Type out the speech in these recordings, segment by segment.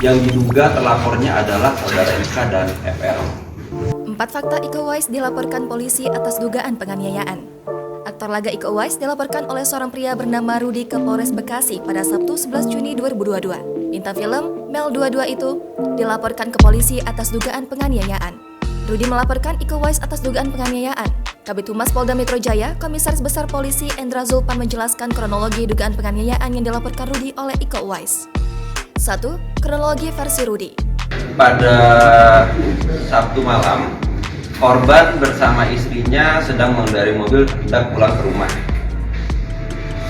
yang diduga terlapornya adalah saudara Ika dan FR. 4 fakta Iko Uwais dilaporkan polisi atas dugaan penganiayaan. Aktor laga Iko Uwais dilaporkan oleh seorang pria bernama Rudy ke Polres Bekasi pada Sabtu 11 Juni 2022. Bintang film Mel 22 itu dilaporkan ke polisi atas dugaan penganiayaan. Rudy melaporkan Iko Uwais atas dugaan penganiayaan. Kabid Humas Polda Metro Jaya, Komisaris Besar Polisi Endra Zulpan menjelaskan kronologi dugaan penganiayaan yang dilaporkan Rudy oleh Iko Uwais. 1. Kronologi versi Rudy. Pada Sabtu malam, korban bersama istrinya sedang mengendarai mobil hendak pulang ke rumah.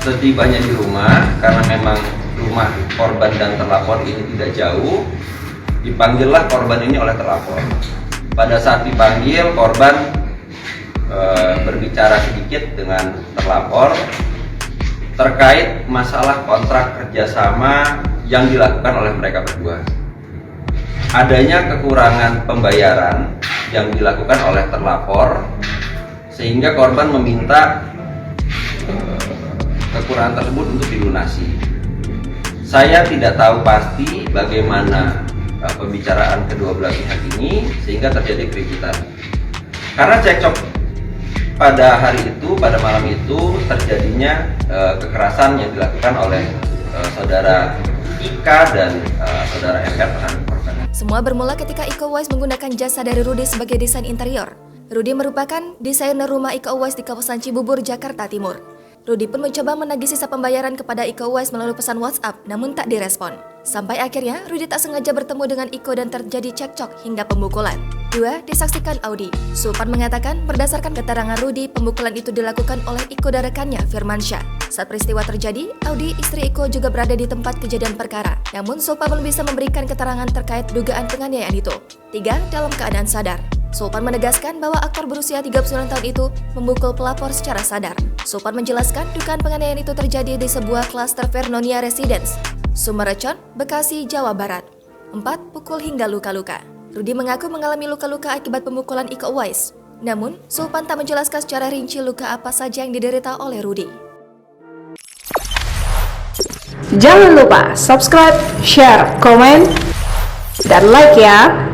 Setibanya di rumah, karena memang rumah korban dan terlapor ini tidak jauh, dipanggillah korban ini oleh terlapor. Pada saat dipanggil, korban berbicara sedikit dengan terlapor terkait masalah kontrak kerjasama yang dilakukan oleh mereka berdua. Adanya kekurangan pembayaran yang dilakukan oleh terlapor, sehingga korban meminta kekurangan tersebut untuk dilunasi. Saya tidak tahu pasti bagaimana pembicaraan kedua belah pihak ini sehingga terjadi keributan. Karena cekcok pada hari itu, pada malam itu terjadinya kekerasan yang dilakukan oleh saudara Ika dan saudara FR terhadap korban. Semua bermula ketika Iko Uwais menggunakan jasa dari Rudy sebagai desain interior. Rudy merupakan desainer rumah Iko Uwais di kawasan Cibubur, Jakarta Timur. Rudy pun mencoba menagih sisa pembayaran kepada Iko Uwais melalui pesan WhatsApp, namun tak direspon. Sampai akhirnya, Rudy tak sengaja bertemu dengan Iko dan terjadi cekcok hingga pembukulan. 2. Disaksikan Audi. Sulpan mengatakan berdasarkan keterangan Rudy, pembukulan itu dilakukan oleh Iko dan rekannya Firmansyah. Saat peristiwa terjadi, Audi, istri Iko, juga berada di tempat kejadian perkara. Namun Sulpan belum bisa memberikan keterangan terkait dugaan penganiayaan itu. 3. Dalam keadaan sadar. Sulpan menegaskan bahwa aktor berusia 39 tahun itu memukul pelapor secara sadar. Sulpan menjelaskan dugaan penganiayaan itu terjadi di sebuah klaster Vernonia Residence, Sumerecon, Bekasi, Jawa Barat. 4. Pukul hingga luka-luka. Rudy mengaku mengalami luka-luka akibat pemukulan Iko Uwais. Namun, Sulpan tak menjelaskan secara rinci luka apa saja yang diderita oleh Rudy. Jangan lupa subscribe, share, komen, dan like ya!